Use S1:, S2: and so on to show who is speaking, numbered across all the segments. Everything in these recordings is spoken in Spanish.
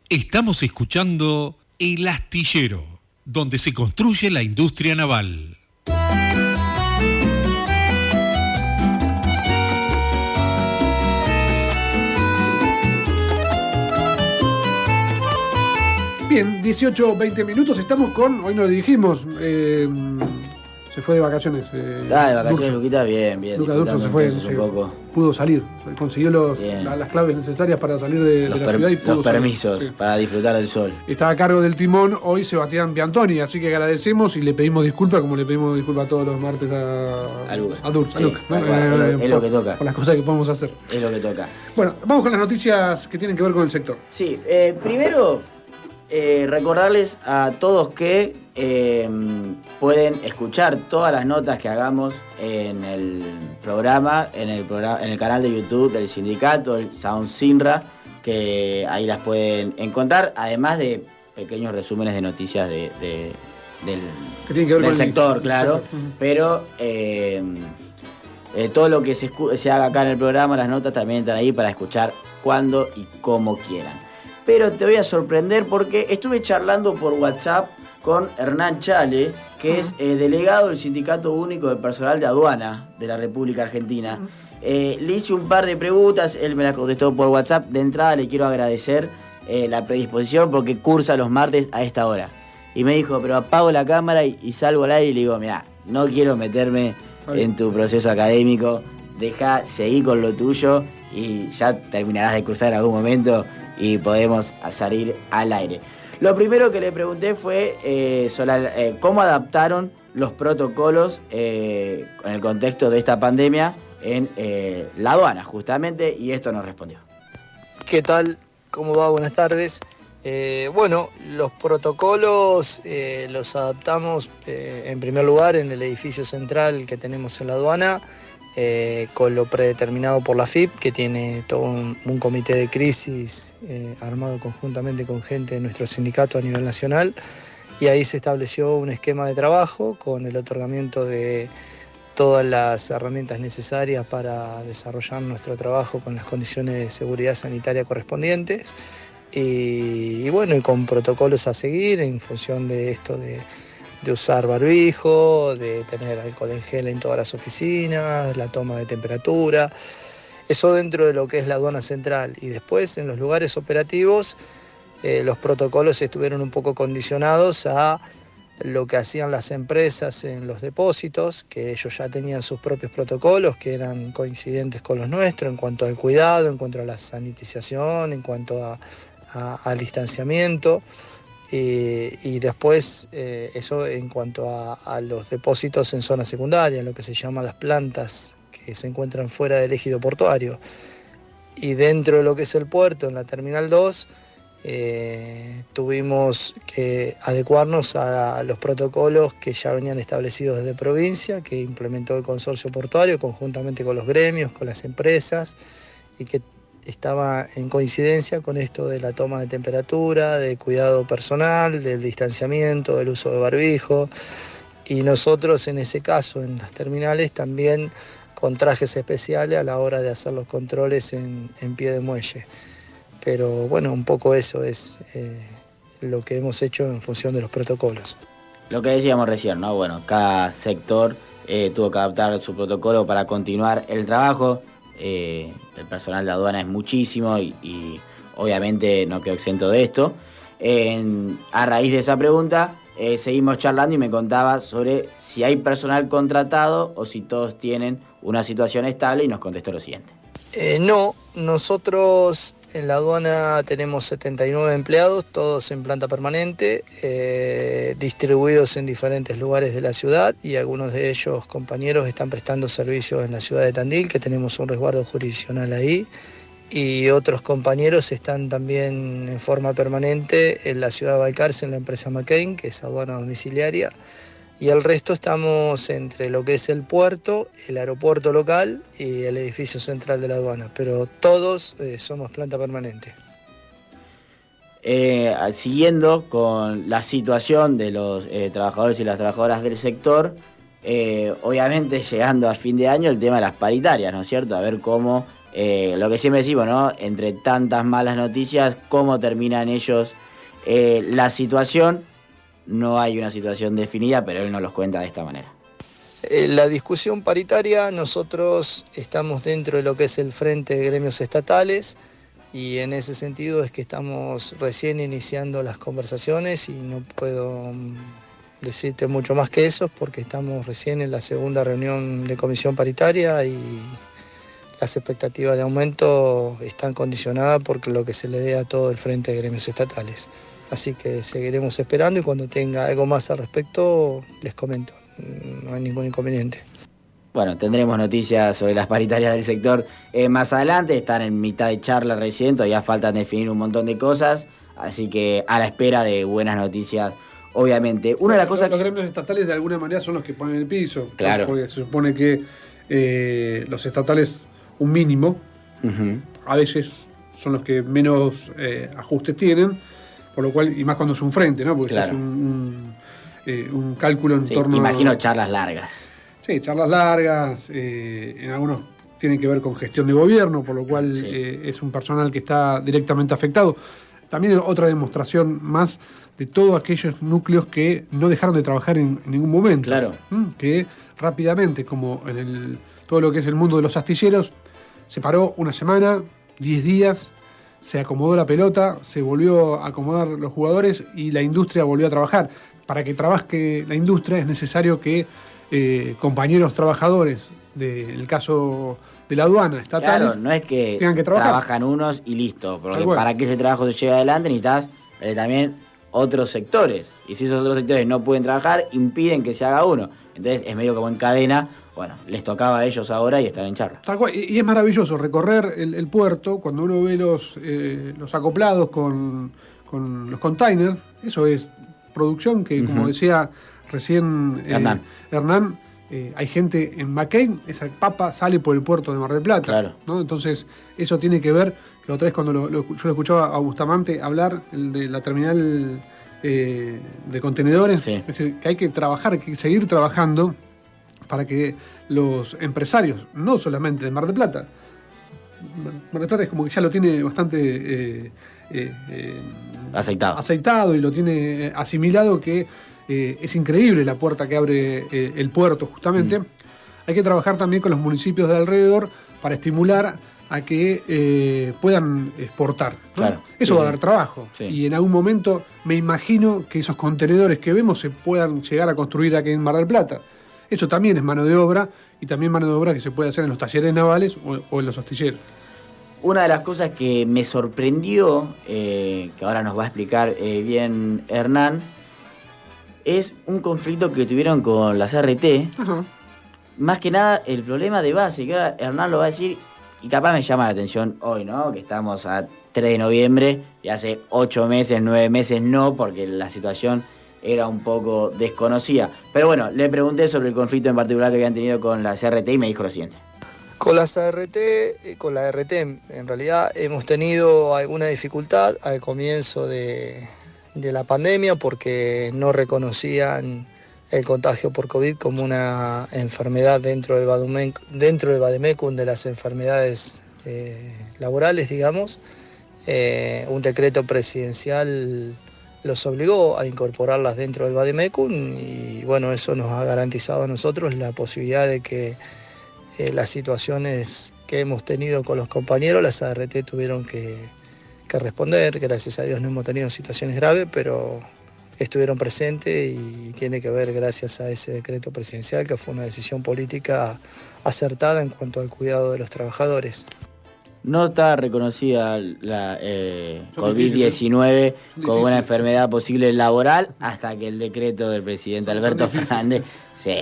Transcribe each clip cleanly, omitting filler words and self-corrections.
S1: Estamos escuchando El Astillero, donde se construye la industria naval.
S2: Bien, 18-20 minutos, estamos con, hoy nos dirigimos, se fue de vacaciones.
S3: De vacaciones,
S2: Durso.
S3: Luquita, bien.
S2: Luca Durso se fue,
S3: un poco.
S2: pudo salir, consiguió las claves necesarias para salir de la ciudad y pudo
S3: los
S2: salir.
S3: permisos para disfrutar del sol.
S2: Está a cargo del timón hoy Sebastián Piantoni, así que agradecemos y le pedimos disculpas, como le pedimos disculpas todos los martes a Durso.
S3: Sí, es lo que toca.
S2: Por las cosas que podemos hacer.
S3: Es lo que toca.
S2: Bueno, vamos con las noticias que tienen que ver con el sector.
S3: Sí, primero recordarles a todos que pueden escuchar todas las notas que hagamos en el programa, en el canal de YouTube del sindicato, el Sound Sinra, que ahí las pueden encontrar, además de pequeños resúmenes de noticias del sector, claro, pero todo lo que se haga acá en el programa, las notas también están ahí para escuchar cuando y como quieran. Pero te voy a sorprender porque estuve charlando por WhatsApp con Hernán Chale, que es delegado del Sindicato Único de Personal de Aduana de la República Argentina. Le hice un par de preguntas, él me las contestó por WhatsApp. De entrada le quiero agradecer la predisposición porque cursa los martes a esta hora. Y me dijo, pero apago la cámara y salgo al aire y le digo, mirá, no quiero meterme en tu proceso académico, seguí con lo tuyo y ya terminarás de cursar en algún momento y podemos salir al aire. Lo primero que le pregunté fue cómo adaptaron los protocolos en el contexto de esta pandemia en la aduana, justamente, y esto nos respondió.
S4: ¿Qué tal? ¿Cómo va? Buenas tardes. Bueno, los protocolos los adaptamos en primer lugar en el edificio central que tenemos en la aduana, con lo predeterminado por la FIP, que tiene todo un comité de crisis armado conjuntamente con gente de nuestro sindicato a nivel nacional, y ahí se estableció un esquema de trabajo con el otorgamiento de todas las herramientas necesarias para desarrollar nuestro trabajo con las condiciones de seguridad sanitaria correspondientes y bueno, y con protocolos a seguir en función de esto de usar barbijo, de tener alcohol en gel en todas las oficinas, la toma de temperatura, eso dentro de lo que es la aduana central. Y después en los lugares operativos los protocolos estuvieron un poco condicionados a lo que hacían las empresas en los depósitos, que ellos ya tenían sus propios protocolos que eran coincidentes con los nuestros en cuanto al cuidado, en cuanto a la sanitización, en cuanto al distanciamiento. Y después eso en cuanto a los depósitos en zona secundaria, lo que se llama las plantas que se encuentran fuera del ejido portuario. Y dentro de lo que es el puerto, en la Terminal 2, tuvimos que adecuarnos a los protocolos que ya venían establecidos desde provincia, que implementó el consorcio portuario conjuntamente con los gremios, con las empresas, y que estaba en coincidencia con esto de la toma de temperatura, de cuidado personal, del distanciamiento, del uso de barbijo. Y nosotros en ese caso, en las terminales, también con trajes especiales a la hora de hacer los controles en pie de muelle. Pero bueno, un poco eso es lo que hemos hecho en función de los protocolos.
S3: Lo que decíamos recién, ¿no? Bueno, cada sector tuvo que adaptar su protocolo para continuar el trabajo. El personal de aduana es muchísimo y obviamente no quedó exento de esto. A raíz de esa pregunta seguimos charlando y me contaba sobre si hay personal contratado o si todos tienen una situación estable, y nos contestó lo siguiente.
S4: No, nosotros en la aduana tenemos 79 empleados, todos en planta permanente, distribuidos en diferentes lugares de la ciudad, y algunos de ellos, compañeros, están prestando servicios en la ciudad de Tandil, que tenemos un resguardo jurisdiccional ahí, y otros compañeros están también en forma permanente en la ciudad de Balcarce, en la empresa McCain, que es aduana domiciliaria, y el resto estamos entre lo que es el puerto, el aeropuerto local y el edificio central de la aduana, pero todos somos planta permanente.
S3: Siguiendo con la situación de los trabajadores y las trabajadoras del sector, obviamente llegando a fin de año el tema de las paritarias, ¿no es cierto? A ver cómo lo que siempre decimos, ¿no? Entre tantas malas noticias, ¿cómo terminan ellos la situación? No hay una situación definida, pero él nos los cuenta de esta manera.
S4: La discusión paritaria, nosotros estamos dentro de lo que es el Frente de Gremios Estatales y en ese sentido es que estamos recién iniciando las conversaciones y no puedo decirte mucho más que eso porque estamos recién en la segunda reunión de comisión paritaria y las expectativas de aumento están condicionadas por lo que se le dé a todo el Frente de Gremios Estatales. Así que seguiremos esperando y cuando tenga algo más al respecto les comento. No hay ningún inconveniente.
S3: Bueno, tendremos noticias sobre las paritarias del sector más adelante. Están en mitad de charla recién, todavía faltan definir un montón de cosas. Así que a la espera de buenas noticias, obviamente. Una de las cosas
S2: los gremios estatales de alguna manera son los que ponen el piso.
S3: Claro.
S2: ¿No? Porque se supone que los estatales, un mínimo, a veces son los que menos ajustes tienen. Por lo cual, y más cuando es un frente, ¿no? Porque
S3: claro.
S2: Es un cálculo en torno
S3: imagino charlas largas.
S2: Sí, charlas largas, en algunos tienen que ver con gestión de gobierno, por lo cual es un personal que está directamente afectado. También otra demostración más de todos aquellos núcleos que no dejaron de trabajar en ningún momento.
S3: Claro.
S2: Que rápidamente, como en todo lo que es el mundo de los astilleros, se paró una semana, 10 días, se acomodó la pelota, se volvió a acomodar los jugadores y la industria volvió a trabajar. Para que trabaje la industria es necesario que compañeros trabajadores, del caso de la aduana, estatales,
S3: claro, no es que
S2: tengan que trabajar.
S3: Trabajan unos y listo, porque para que ese trabajo se lleve adelante necesitas también otros sectores. Y si esos otros sectores no pueden trabajar, impiden que se haga uno. Entonces es medio como en cadena. Bueno, les tocaba a ellos ahora y están en charla.
S2: Tal cual. Y es maravilloso recorrer el puerto cuando uno ve los acoplados con los containers. Eso es producción que, como decía recién Hernán, hay gente en McCain, esa papa sale por el puerto de Mar del Plata.
S3: Claro.
S2: ¿No? Entonces, eso tiene que ver, la otra vez cuando yo lo escuchaba a Bustamante hablar de la terminal de contenedores, es decir, que hay que trabajar, hay que seguir trabajando para que los empresarios, no solamente de Mar del Plata, Mar del Plata es como que ya lo tiene bastante aceitado y lo tiene asimilado, que es increíble la puerta que abre el puerto justamente. Hay que trabajar también con los municipios de alrededor para estimular a que puedan exportar, ¿no?
S3: Claro,
S2: eso va a dar trabajo. Y en algún momento me imagino que esos contenedores que vemos se puedan llegar a construir aquí en Mar del Plata. Eso también es mano de obra, y también mano de obra que se puede hacer en los talleres navales o en los astilleros.
S3: Una de las cosas que me sorprendió, que ahora nos va a explicar bien Hernán, es un conflicto que tuvieron con la CRT.
S2: Ajá.
S3: Más que nada el problema de base, que ahora Hernán lo va a decir, y capaz me llama la atención hoy, ¿no? Que estamos a 3 de noviembre y hace 8 meses, 9 meses no, porque la situación era un poco desconocida. Pero bueno, le pregunté sobre el conflicto en particular que habían tenido con la CRT y me dijo lo siguiente.
S4: Con la RT en realidad hemos tenido alguna dificultad al comienzo de la pandemia porque no reconocían el contagio por COVID como una enfermedad dentro del Vademecum de las enfermedades laborales, digamos. Un decreto presidencial los obligó a incorporarlas dentro del Vademecum y bueno, eso nos ha garantizado a nosotros la posibilidad de que las situaciones que hemos tenido con los compañeros, las ART tuvieron que responder. Gracias a Dios no hemos tenido situaciones graves, pero estuvieron presentes y tiene que ver gracias a ese decreto presidencial que fue una decisión política acertada en cuanto al cuidado de los trabajadores.
S3: No está reconocida la COVID-19 como una enfermedad posible laboral hasta que el decreto del presidente Alberto Fernández. Sí,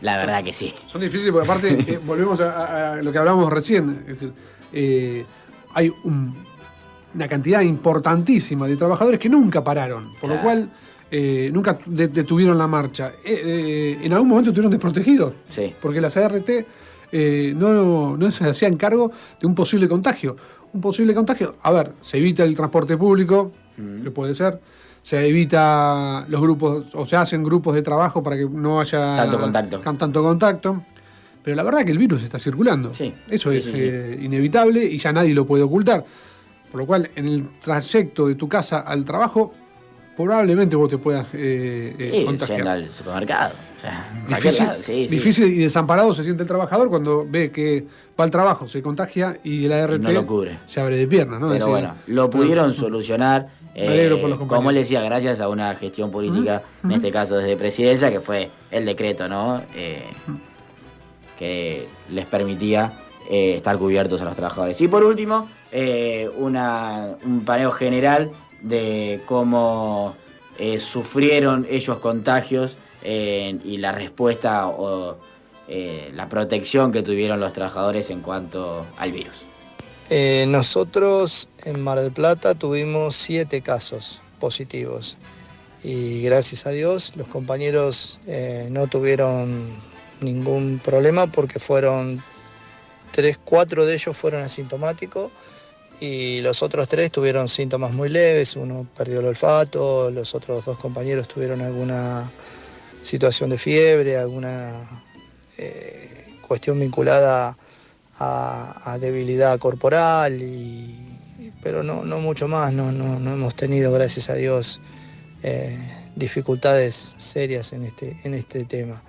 S3: la verdad que sí.
S2: Son difíciles porque aparte, volvemos a lo que hablábamos recién. Es decir, hay una cantidad importantísima de trabajadores que nunca pararon, por lo cual nunca detuvieron la marcha. En algún momento estuvieron desprotegidos, porque las ART no se hacían cargo de un posible contagio. A ver, se evita el transporte público, que puede ser, se evita los grupos, o se hacen grupos de trabajo para que no haya
S3: tanto contacto.
S2: pero la verdad que el virus está circulando.
S3: Sí,
S2: Eso
S3: sí,
S2: es
S3: sí, sí.
S2: inevitable y ya nadie lo puede ocultar. Por lo cual, en el trayecto de tu casa al trabajo, probablemente vos te puedas contagiar.
S3: Yendo al supermercado. O sea, en cualquier
S2: Difícil,
S3: lado, sí, sí.
S2: difícil y desamparado se siente el trabajador cuando ve que va al trabajo, se contagia y el ART
S3: no lo cubre.
S2: se abre de pierna, ¿no?
S3: Pero
S2: Es decir,
S3: bueno, lo pudieron solucionar.
S2: Me alegro por los compañeros.
S3: Como les decía, gracias a una gestión política, en este caso desde Presidencia, que fue el decreto, ¿no? Que les permitía estar cubiertos a los trabajadores. Y por último, un paneo general de cómo sufrieron ellos contagios y la respuesta o la protección que tuvieron los trabajadores en cuanto al virus.
S4: Nosotros en Mar del Plata tuvimos 7 casos positivos y gracias a Dios los compañeros no tuvieron ningún problema porque 4 de ellos fueron asintomáticos y los otros 3 tuvieron síntomas muy leves, uno perdió el olfato, los otros 2 compañeros tuvieron alguna situación de fiebre, alguna cuestión vinculada a debilidad corporal, pero no mucho más, no hemos tenido, gracias a Dios, dificultades serias en este tema.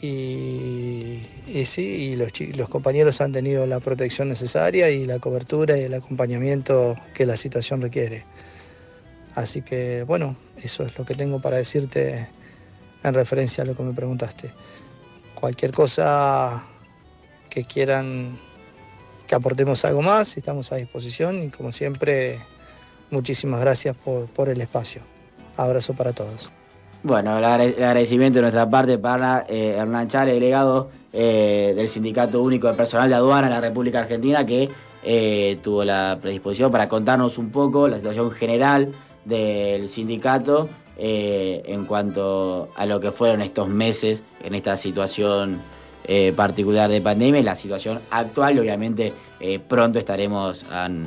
S4: Y sí, los compañeros han tenido la protección necesaria y la cobertura y el acompañamiento que la situación requiere. Así que bueno, eso es lo que tengo para decirte en referencia a lo que me preguntaste. Cualquier cosa que quieran que aportemos algo más, estamos a disposición y como siempre, muchísimas gracias por el espacio. Abrazo para todos.
S3: Bueno, el agradecimiento de nuestra parte para Hernán Chale, delegado del Sindicato Único de Personal de Aduana en la República Argentina, que tuvo la predisposición para contarnos un poco la situación general del sindicato en cuanto a lo que fueron estos meses en esta situación particular de pandemia y la situación actual. Y obviamente pronto estaremos en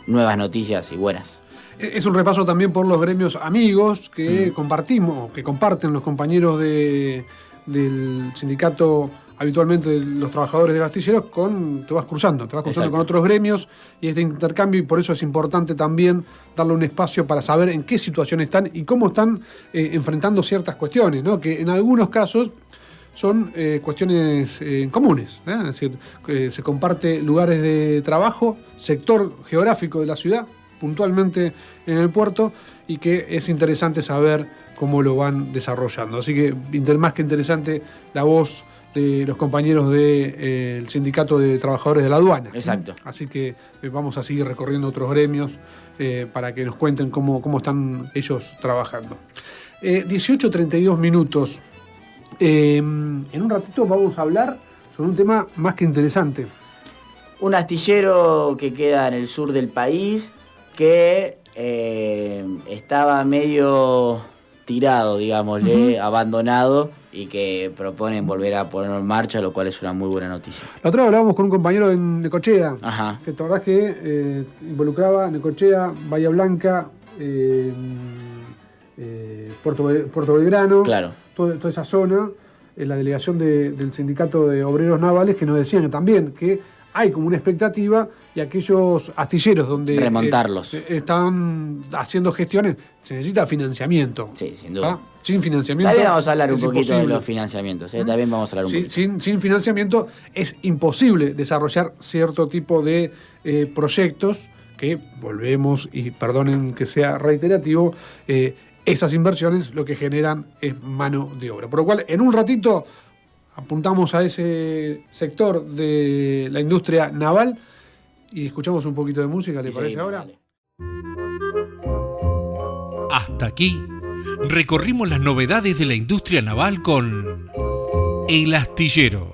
S3: nuevas noticias y buenas.
S2: Es un repaso también por los gremios amigos que compartimos, que comparten los compañeros del sindicato habitualmente de los trabajadores de astilleros, te vas cruzando
S3: Exacto.
S2: con otros gremios y este intercambio, y por eso es importante también darle un espacio para saber en qué situación están y cómo están enfrentando ciertas cuestiones, ¿no? Que en algunos casos son cuestiones comunes, ¿eh? Es decir, se comparte lugares de trabajo, sector geográfico de la ciudad, puntualmente en el puerto, y que es interesante saber cómo lo van desarrollando. Así que más que interesante la voz de los compañeros del Sindicato de Trabajadores de la Aduana.
S3: Exacto.
S2: Así que vamos a seguir recorriendo otros gremios para que nos cuenten cómo están ellos trabajando. 18:32 minutos. En un ratito vamos a hablar sobre un tema más que interesante.
S3: Un astillero que queda en el sur del país, que estaba medio tirado, digámosle, abandonado, y que proponen volver a ponerlo en marcha, lo cual es una muy buena noticia.
S2: La otra vez hablábamos con un compañero en Necochea,
S3: Ajá.
S2: que la verdad que involucraba Necochea, Bahía Blanca, Puerto Belgrano,
S3: Claro.
S2: toda esa zona, la delegación del Sindicato de Obreros Navales, que nos decían también que hay como una expectativa y aquellos astilleros donde
S3: remontarlos.
S2: Están haciendo gestiones, se necesita financiamiento.
S3: Sí, sin duda.
S2: Sin financiamiento.
S3: También vamos a hablar un
S2: es
S3: poquito de
S2: imposible.
S3: los financiamientos. También vamos a hablar un poquito.
S2: Sin financiamiento es imposible desarrollar cierto tipo de proyectos que, volvemos, y perdonen que sea reiterativo, esas inversiones lo que generan es mano de obra. Por lo cual, en un ratito apuntamos a ese sector de la industria naval y escuchamos un poquito de música, ¿le parece ahora?
S3: Dale.
S1: Hasta aquí recorrimos las novedades de la industria naval con El Astillero.